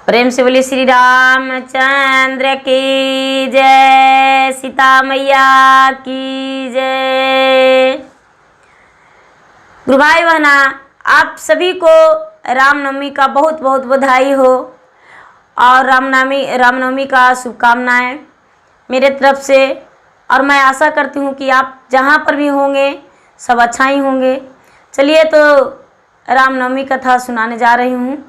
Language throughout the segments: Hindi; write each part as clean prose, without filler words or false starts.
प्रेम से बोलिए श्री रामचंद्र की जय, सीता मैया की जय। गुरु भाई बहना, आप सभी को रामनवमी का बहुत बहुत बधाई हो और रामनवमी का शुभकामनाएं मेरे तरफ से। और मैं आशा करती हूँ कि आप जहाँ पर भी होंगे सब अच्छा ही होंगे। चलिए तो रामनवमी कथा सुनाने जा रही हूँ।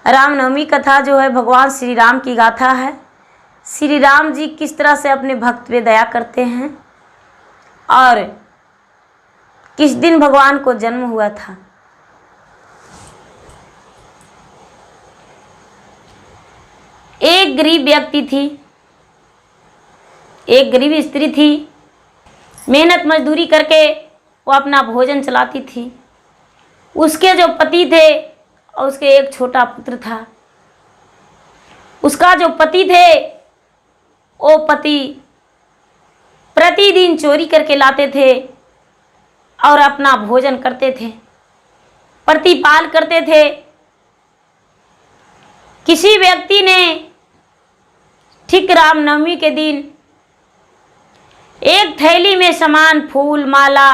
रामनवमी कथा जो है भगवान श्री राम की गाथा है। श्री राम जी किस तरह से अपने भक्त पे दया करते हैं और किस दिन भगवान को जन्म हुआ था। एक गरीब व्यक्ति थी, एक गरीब स्त्री थी। मेहनत मजदूरी करके वो अपना भोजन चलाती थी। उसके जो पति थे और उसके एक छोटा पुत्र था। उसका जो पति थे वो पति प्रतिदिन चोरी करके लाते थे और अपना भोजन करते थे, प्रतिपाल करते थे। किसी व्यक्ति ने ठीक रामनवमी के दिन एक थैली में सामान, फूल, माला,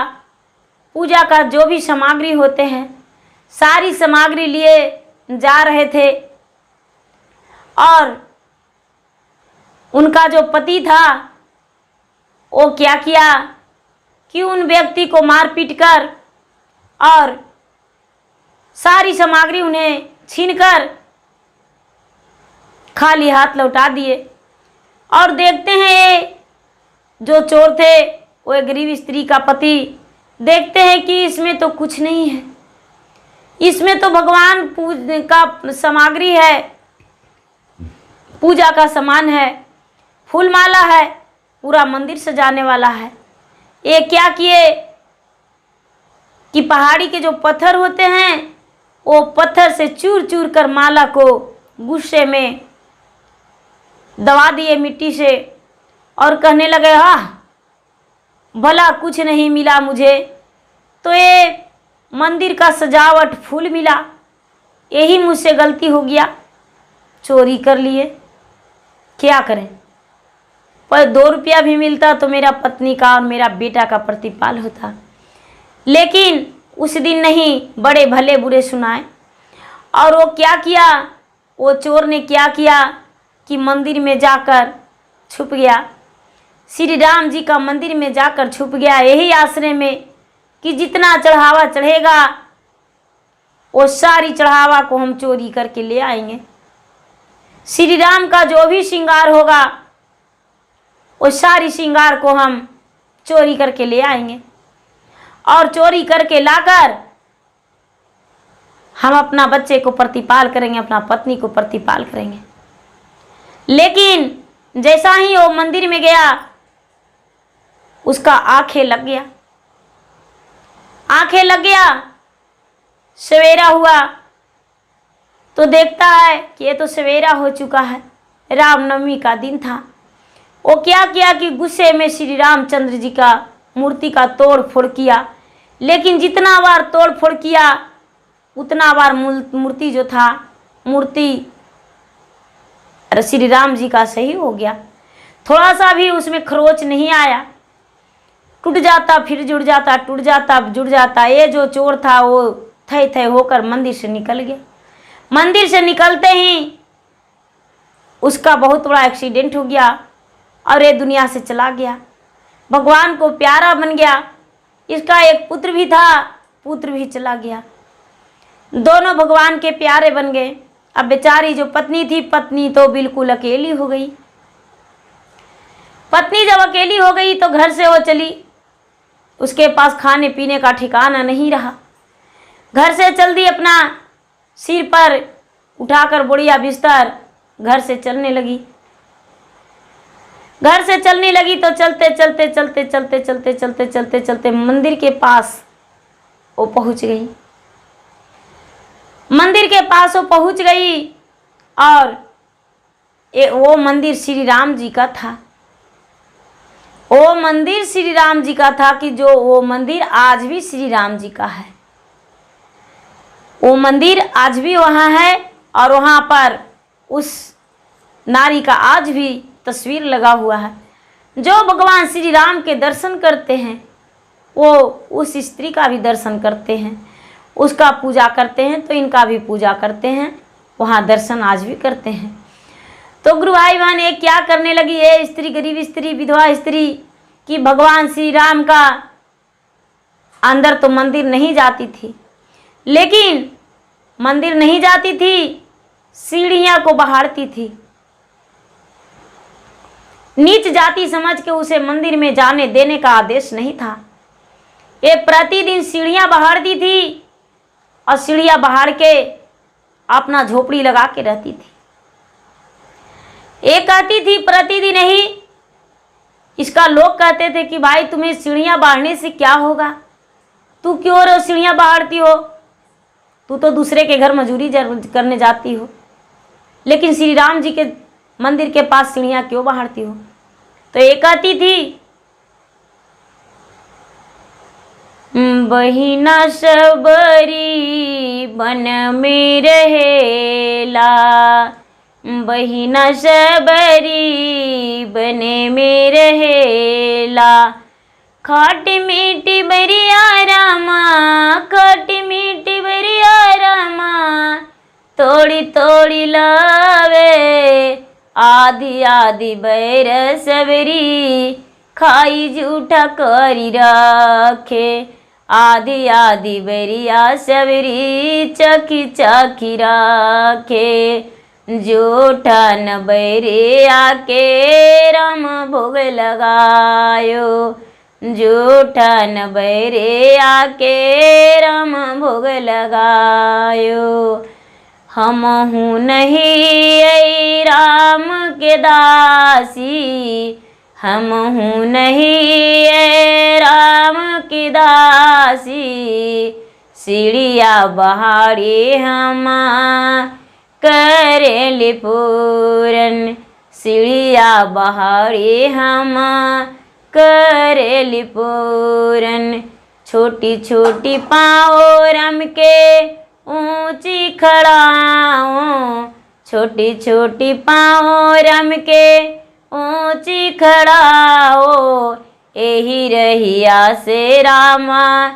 पूजा का जो भी सामग्री होते हैं सारी सामग्री लिए जा रहे थे और उनका जो पति था वो क्या किया कि उन व्यक्ति को मार पीट कर और सारी सामग्री उन्हें छीनकर खाली हाथ लौटा दिए। और देखते हैं ये जो चोर थे वो एक गरीब स्त्री का पति देखते हैं कि इसमें तो कुछ नहीं है, इसमें तो भगवान का सामग्री है, पूजा का सामान है, फूल माला है, पूरा मंदिर सजाने वाला है। ये क्या किए कि पहाड़ी के जो पत्थर होते हैं वो पत्थर से चूर चूर कर माला को गुस्से में दबा दिए मिट्टी से और कहने लगे, भला कुछ नहीं मिला मुझे तो ये मंदिर का सजावट फूल मिला, यही मुझसे गलती हो गया, चोरी कर लिए, क्या करें। पर 2 रुपया भी मिलता तो मेरा पत्नी का और मेरा बेटा का प्रतिपाल होता। लेकिन उस दिन नहीं, बड़े भले बुरे सुनाए। और वो क्या किया, वो चोर ने क्या किया कि मंदिर में जाकर छुप गया। श्री राम जी का मंदिर में जाकर छुप गया, यही आश्रय में कि जितना चढ़ावा चढ़ेगा वो सारी चढ़ावा को हम चोरी करके ले आएंगे। श्री राम का जो भी श्रृंगार होगा वो सारी श्रृंगार को हम चोरी करके ले आएंगे और चोरी करके लाकर हम अपना बच्चे को प्रतिपाल करेंगे, अपना पत्नी को प्रतिपाल करेंगे। लेकिन जैसा ही वो मंदिर में गया उसका आंखें लग गया, आंखें लग गया। सवेरा हुआ तो देखता है कि ये तो सवेरा हो चुका है, रामनवमी का दिन था। वो क्या किया कि गुस्से में श्री रामचंद्र जी का मूर्ति का तोड़ फोड़ किया। लेकिन जितना बार तोड़ फोड़ किया उतना बार मूर्ति जो था, मूर्ति श्री राम जी का सही हो गया। थोड़ा सा भी उसमें खरोच नहीं आया, टूट जाता फिर जुड़ जाता, टूट जाता जुड़ जाता। ये जो चोर था वो थे थे होकर मंदिर से निकल गया। मंदिर से निकलते ही उसका बहुत बड़ा एक्सीडेंट हो गया और ये दुनिया से चला गया, भगवान को प्यारा बन गया। इसका एक पुत्र भी था, पुत्र भी चला गया, दोनों भगवान के प्यारे बन गए। अब बेचारी जो पत्नी थी, पत्नी तो बिल्कुल अकेली हो गई। पत्नी जब अकेली हो गई तो घर से वो चली, उसके पास खाने पीने का ठिकाना नहीं रहा। घर से चल दी, अपना सिर पर उठाकर बोरिया बिस्तर घर से चलने लगी। घर से चलने लगी तो चलते चलते चलते चलते चलते चलते चलते चलते मंदिर के पास वो पहुंच गई। मंदिर के पास वो पहुंच गई और वो मंदिर श्री राम जी का था। वो मंदिर श्री राम जी का था कि जो वो मंदिर आज भी श्री राम जी का है। वो मंदिर आज भी वहाँ है और वहाँ पर उस नारी का आज भी तस्वीर लगा हुआ है। जो भगवान श्री राम के दर्शन करते हैं वो उस स्त्री का भी दर्शन करते हैं, उसका पूजा करते हैं, तो इनका भी पूजा करते हैं, वहाँ दर्शन आज भी करते हैं। तो गुरु भाई बहन ये क्या करने लगी है स्त्री, गरीब स्त्री, विधवा स्त्री, कि भगवान श्री राम का अंदर तो मंदिर नहीं जाती थी, लेकिन मंदिर नहीं जाती थी, सीढ़ियाँ को बहारती थी। नीच जाति समझ के उसे मंदिर में जाने देने का आदेश नहीं था। ये प्रतिदिन सीढ़ियाँ बहारती थी और सीढ़ियाँ बहार के अपना झोपड़ी लगा के रहती थी। ये कहती थी प्रतिदिन ही, इसका लोग कहते थे कि भाई तुम्हें सीढ़ियाँ बहारने से क्या होगा, तू क्यों रो सीढ़ियाँ बहारती हो, तू तो दूसरे के घर मजूरी करने जाती हो, लेकिन श्री राम जी के मंदिर के पास सीढ़ियाँ क्यों बहारती हो। तो ये कहती थी, बहिना सबरी बन में रहेला, बहिना सबरी बने में रहेला, खट मीठी बरिया रामा, खट मीठी बरिया रामा, तोड़ी तोड़ी लावे, आधी आधी बैर सबरी, खाई जूठा करी रखे, आधी आधी बैरिया सबरी, चखी चखी रखे, जूठा न बैरे आके राम भोग लगायो, जूठा न बैरे आके राम भोग लगायो, हम हूँ नहीं ऐ राम के दासी, हम हूँ नहीं ऐ राम की दासी, सीढ़िया बहारी हम करेली पूरन, सीढ़िया बहारी हम करेली पूरन, छोटी छोटी पाँव राम के ऊंची खड़ाओ, छोटी छोटी पाँव राम के ऊंची खड़ाओ, एही रहिया से रामा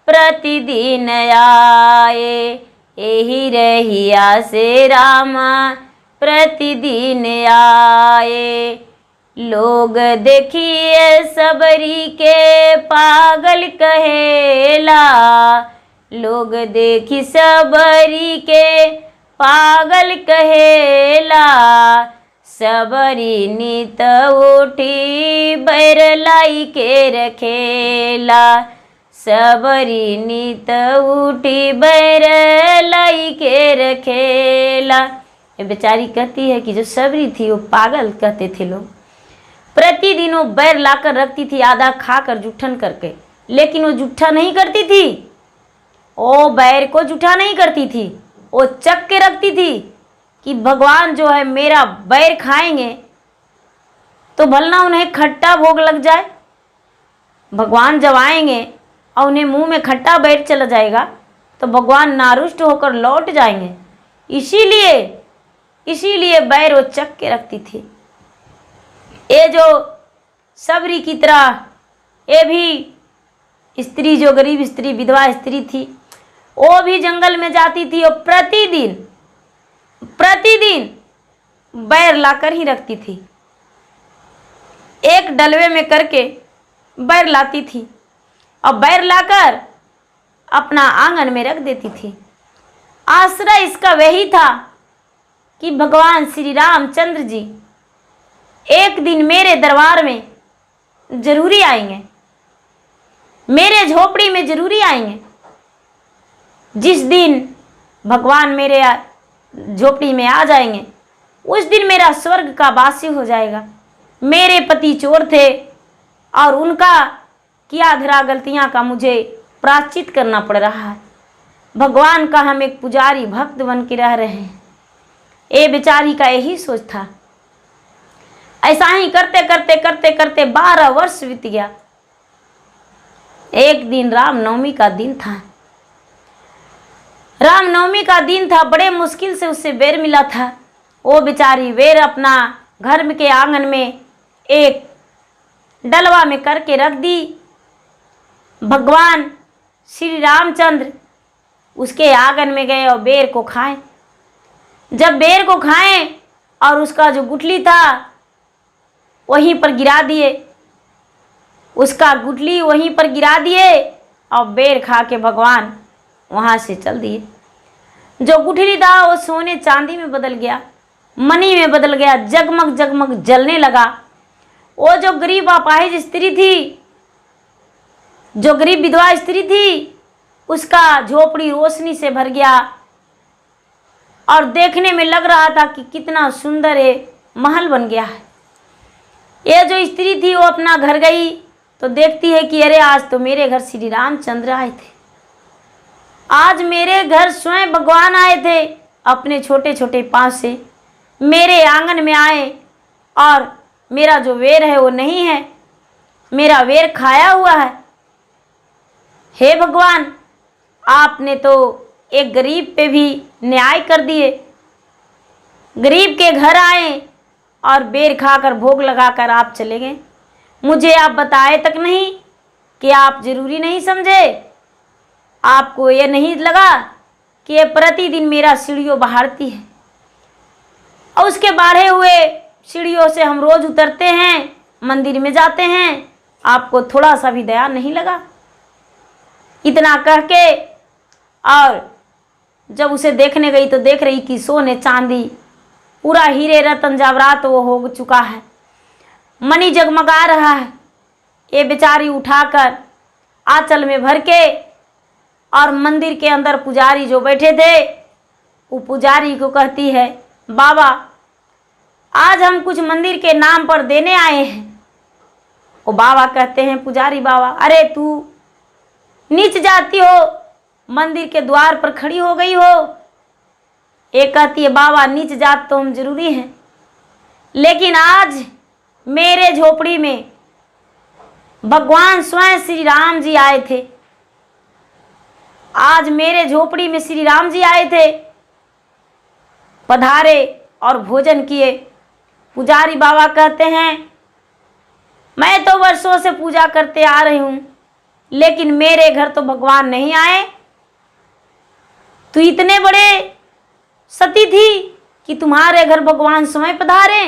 प्रतिदिन आए, एही रहिया से रामा प्रतिदिन आए, लोग देखिए सबरी के पागल कहेला, लोग देखी सबरी के पागल कहेला, सबरी नीत उठी बैर लाई के रखेला, सबरी नीत उठी बैर लाई के रखेला। ये बेचारी कहती है कि जो सबरी थी वो पागल कहते थे लोग, प्रतिदिन वो बैर लाकर रखती थी, आधा खाकर जूठन करके, लेकिन वो जूठा नहीं करती थी, वो बैर को जूठा नहीं करती थी, वो चक के रखती थी कि भगवान जो है मेरा बैर खाएंगे तो भलना उन्हें खट्टा भोग लग जाए, भगवान जब आएंगे और उन्हें मुंह में खट्टा बैर चला जाएगा तो भगवान नारुष्ट होकर लौट जाएंगे, इसीलिए बैर वो चक के रखती थी। ये जो सबरी की तरह ये भी स्त्री, जो गरीब स्त्री, विधवा स्त्री थी, वो भी जंगल में जाती थी और प्रतिदिन बैर लाकर ही रखती थी, एक डलवे में करके बैर लाती थी और बैर लाकर अपना आंगन में रख देती थी। आश्रय इसका वही था कि भगवान श्री रामचंद्र जी एक दिन मेरे दरबार में जरूरी आएंगे, मेरे झोपड़ी में जरूरी आएंगे। जिस दिन भगवान मेरे झोपड़ी में आ जाएंगे उस दिन मेरा स्वर्ग का वासी हो जाएगा। मेरे पति चोर थे और उनका किया धरा गलतियां का मुझे प्रायश्चित करना पड़ रहा है। भगवान का हम एक पुजारी भक्त बन के रह रहे हैं। ये बेचारी का यही सोच था। ऐसा ही करते करते करते करते 12 वर्ष बीत गया। एक दिन रामनवमी का दिन था। रामनवमी का दिन था, बड़े मुश्किल से उससे बेर मिला था। वो बेचारी बेर अपना घर के आंगन में एक डलवा में करके रख दी। भगवान श्री रामचंद्र उसके आंगन में गए और बेर को खाए। जब बेर को खाएं और उसका जो गुठली था वहीं पर गिरा दिए, उसका गुठली वहीं पर गिरा दिए और बेर खा के भगवान वहाँ से चल दिए। जो गुठली था वो सोने चांदी में बदल गया, मणि में बदल गया, जगमग जगमग जलने लगा। वो जो गरीब अपाहिज स्त्री थी, जो गरीब विधवा स्त्री थी, उसका झोपड़ी रोशनी से भर गया और देखने में लग रहा था कि कितना सुंदर है, महल बन गया है। ये जो स्त्री थी वो अपना घर गई तो देखती है कि अरे आज तो मेरे घर श्री रामचंद्र आए थे, आज मेरे घर स्वयं भगवान आए थे, अपने छोटे छोटे पाँव से मेरे आंगन में आए और मेरा जो वेर है वो नहीं है, मेरा वेर खाया हुआ है। हे भगवान, आपने तो एक गरीब पे भी न्याय कर दिए। गरीब के घर आए और बेर खाकर भोग लगाकर आप चले गए। मुझे आप बताए तक नहीं कि आप जरूरी नहीं समझे? आपको ये नहीं लगा कि ये प्रतिदिन मेरा सीढ़ियों बहारती है और उसके बाढ़े हुए सीढ़ियों से हम रोज उतरते हैं, मंदिर में जाते हैं, आपको थोड़ा सा भी दया नहीं लगा? इतना कह के और जब उसे देखने गई तो देख रही कि सोने चांदी पूरा हीरे रतन जवाहरात वो हो चुका है, मणि जगमगा रहा है। ये बेचारी उठाकर आंचल में भर के और मंदिर के अंदर पुजारी जो बैठे थे वो पुजारी को कहती है, बाबा आज हम कुछ मंदिर के नाम पर देने आए हैं। वो बाबा कहते हैं, पुजारी बाबा अरे तू नीच जाती हो, मंदिर के द्वार पर खड़ी हो गई हो। एक कहती है, बाबा नीच जात तो हम जरूरी हैं, लेकिन आज मेरे झोपड़ी में भगवान स्वयं श्री राम जी आए थे, आज मेरे झोपड़ी में श्री राम जी आए थे, पधारे और भोजन किए। पुजारी बाबा कहते हैं, मैं तो वर्षों से पूजा करते आ रही हूँ, लेकिन मेरे घर तो भगवान नहीं आए। तू इतने बड़े सती थी कि तुम्हारे घर भगवान स्वयं पधारे।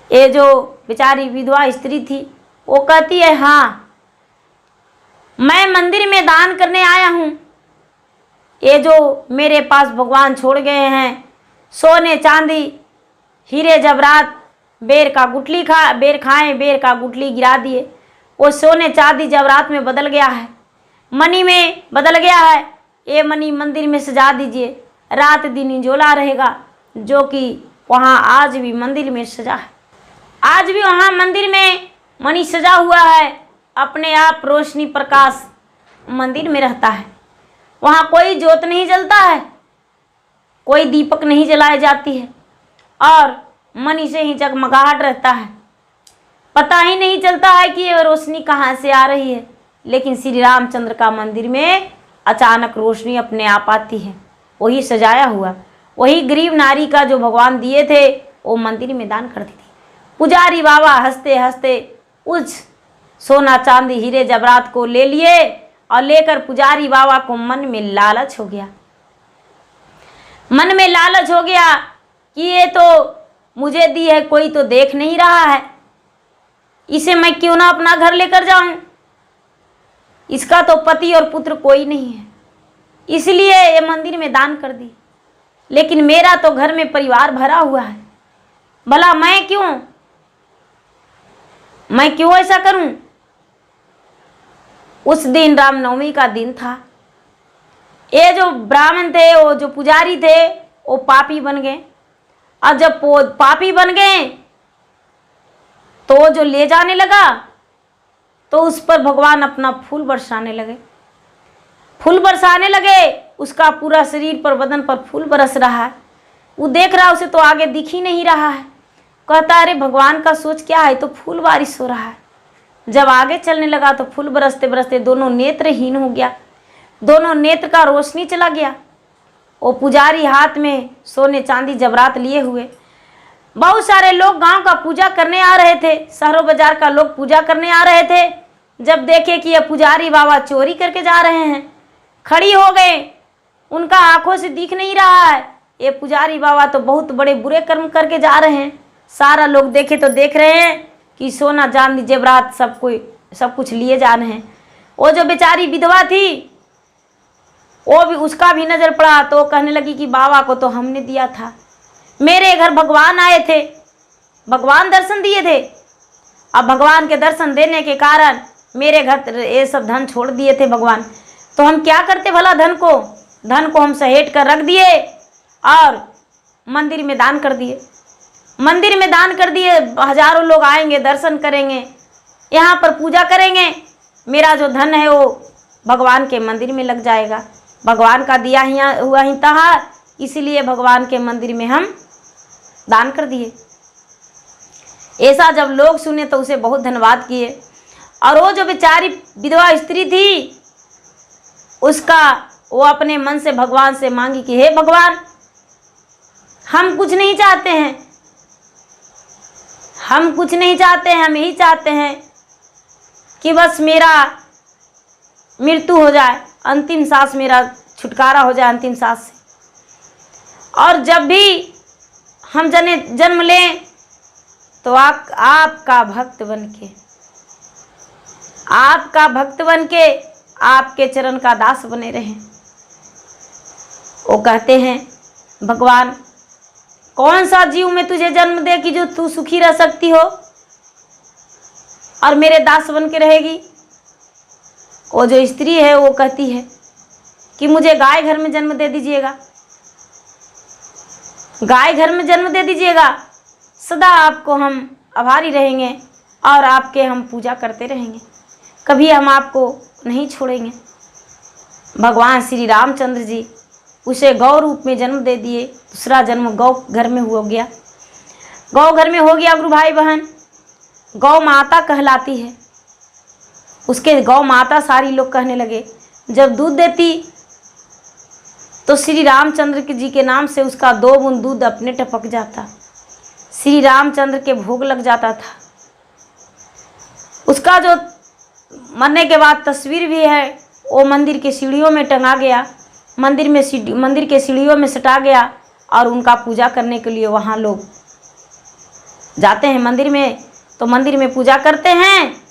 ये जो बेचारी विधवा स्त्री थी वो कहती है, हाँ मैं मंदिर में दान करने आया हूँ। ये जो मेरे पास भगवान छोड़ गए हैं, सोने चांदी हीरे जवाहरात, बेर का गुठली बेर खाए, बेर का गुठली गिरा दिए, वो सोने चांदी जवाहरात में बदल गया है, मणि में बदल गया है। ये मणि मंदिर में सजा दीजिए, रात दिन इंजोला रहेगा, जो कि वहाँ आज भी मंदिर में सजा है। आज भी वहाँ मंदिर में मणि सजा हुआ है, अपने आप रोशनी प्रकाश मंदिर में रहता है। वहाँ कोई जोत नहीं जलता है, कोई दीपक नहीं जलाई जाती है और मणि से ही जगमगाहट रहता है। पता ही नहीं चलता है कि ये रोशनी कहाँ से आ रही है, लेकिन श्री रामचंद्र का मंदिर में अचानक रोशनी अपने आप आती है। वही सजाया हुआ, वही गरीब नारी का जो भगवान दिए थे वो मंदिर में दान कर दी थी। पुजारी बाबा हंसते हंसते उस सोना चांदी हीरे जवाहरात को ले लिए और लेकर पुजारी बाबा को मन में लालच हो गया। मन में लालच हो गया कि ये तो मुझे दी है, कोई तो देख नहीं रहा है, इसे मैं क्यों ना अपना घर लेकर जाऊं। इसका तो पति और पुत्र कोई नहीं है, इसलिए ये मंदिर में दान कर दी। लेकिन मेरा तो घर में परिवार भरा हुआ है, भला मैं क्यों ऐसा करूं। उस दिन रामनवमी का दिन था। ये जो ब्राह्मण थे, वो जो पुजारी थे, वो पापी बन गए। और जब पापी बन गए तो जो ले जाने लगा तो उस पर भगवान अपना फूल बरसाने लगे। फूल बरसाने लगे, उसका पूरा शरीर पर, बदन पर फूल बरस रहा है। वो देख रहा, उसे तो आगे दिख ही नहीं रहा है। कहता अरे भगवान का सोच क्या है, तो फूल बारिश हो रहा है। जब आगे चलने लगा तो फूल बरसते बरसते दोनों नेत्रहीन हो गया। दोनों नेत्र का रोशनी चला गया। वो पुजारी हाथ में सोने चांदी जबरात लिए हुए, बहुत सारे लोग गांव का पूजा करने आ रहे थे, शहरों बाजार का लोग पूजा करने आ रहे थे। जब देखे कि ये पुजारी बाबा चोरी करके जा रहे हैं, खड़ी हो गए, उनका आंखों से दिख नहीं रहा है, ये पुजारी बाबा तो बहुत बड़े बुरे कर्म करके जा रहे हैं। सारा लोग देखे तो देख रहे हैं कि सोना चांदी जेवरात सब कुछ लिए जा रहे हैं। वो जो बेचारी विधवा थी, वो भी, उसका भी नज़र पड़ा तो वो कहने लगी कि बाबा को तो हमने दिया था, मेरे घर भगवान आए थे, भगवान दर्शन दिए थे, अब भगवान के दर्शन देने के कारण मेरे घर ये सब धन छोड़ दिए थे भगवान, तो हम क्या करते भला, धन को हम सहेट कर रख दिए और मंदिर में दान कर दिए। मंदिर में दान कर दिए, हजारों लोग आएंगे, दर्शन करेंगे, यहाँ पर पूजा करेंगे, मेरा जो धन है वो भगवान के मंदिर में लग जाएगा, भगवान का दिया हुआ ही था, इसीलिए भगवान के मंदिर में हम दान कर दिए। ऐसा जब लोग सुने तो उसे बहुत धन्यवाद किए। और वो जो बेचारी विधवा स्त्री थी, वो अपने मन से भगवान से मांगी कि हे भगवान, हम कुछ नहीं चाहते हैं, हम यही चाहते हैं कि बस मेरा मृत्यु हो जाए, अंतिम सांस मेरा छुटकारा हो जाए अंतिम सांस से, और जब भी हम जन्म लें तो आपका भक्त बन के आपके चरण का दास बने रहें। वो कहते हैं, भगवान कौन सा जीव में तुझे जन्म दे कि जो तू सुखी रह सकती हो और मेरे दास बन के रहेगी। वो जो स्त्री है वो कहती है कि मुझे गाय घर में जन्म दे दीजिएगा, सदा आपको हम आभारी रहेंगे और आपके हम पूजा करते रहेंगे, कभी हम आपको नहीं छोड़ेंगे। भगवान श्री रामचंद्र जी उसे गौ रूप में जन्म दे दिए, दूसरा जन्म गौ घर में हो गया। गुरु भाई बहन, गौ माता कहलाती है। उसके गौ माता सारी लोग कहने लगे, जब दूध देती तो श्री रामचंद्र जी के नाम से उसका 2 बूंद दूध अपने टपक जाता, श्री रामचंद्र के भोग लग जाता था। उसका जो मरने के बाद तस्वीर भी है, वो मंदिर के सीढ़ियों में टंगा गया, मंदिर के सीढ़ियों में सटा गया, और उनका पूजा करने के लिए वहाँ लोग जाते हैं मंदिर में, तो मंदिर में पूजा करते हैं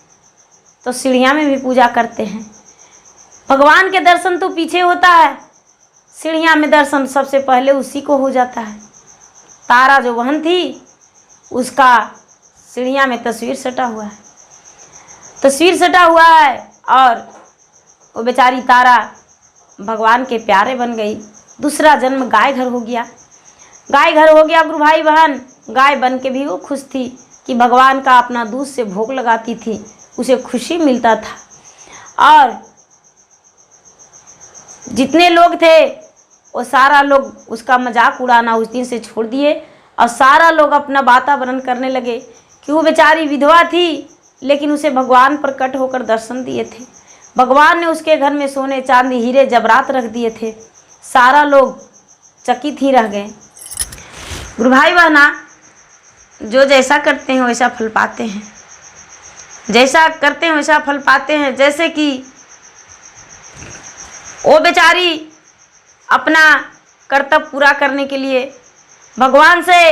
तो सीढ़ियाँ में भी पूजा करते हैं। भगवान के दर्शन तो पीछे होता है, सीढ़ियाँ में दर्शन सबसे पहले उसी को हो जाता है। तारा जो बहन थी, उसका सीढ़ियाँ में तस्वीर सटा हुआ है और वो बेचारी तारा भगवान के प्यारे बन गई। दूसरा जन्म गाय घर हो गया गुरु भाई बहन। गाय बन के भी वो खुश थी कि भगवान का अपना दूध से भोग लगाती थी, उसे खुशी मिलता था। और जितने लोग थे वो सारा लोग उसका मजाक उड़ाना उस दिन से छोड़ दिए, और सारा लोग अपना वातावरण करने लगे कि वो बेचारी विधवा थी, लेकिन उसे भगवान प्रकट होकर दर्शन दिए थे। भगवान ने उसके घर में सोने चांदी हीरे जबरात रख दिए थे। सारा लोग चकित ही रह गए। गुरु भाई बहना, जो जैसा करते हैं वैसा फल पाते हैं, जैसे कि वो बेचारी अपना कर्तव्य पूरा करने के लिए भगवान से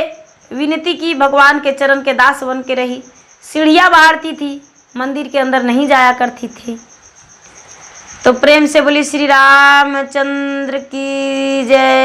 विनती की, भगवान के चरण के दास बन के रही, सीढ़ियाँ बहारती थी, मंदिर के अंदर नहीं जाया करती थी। तो प्रेम से बोली श्री रामचंद्र की जय।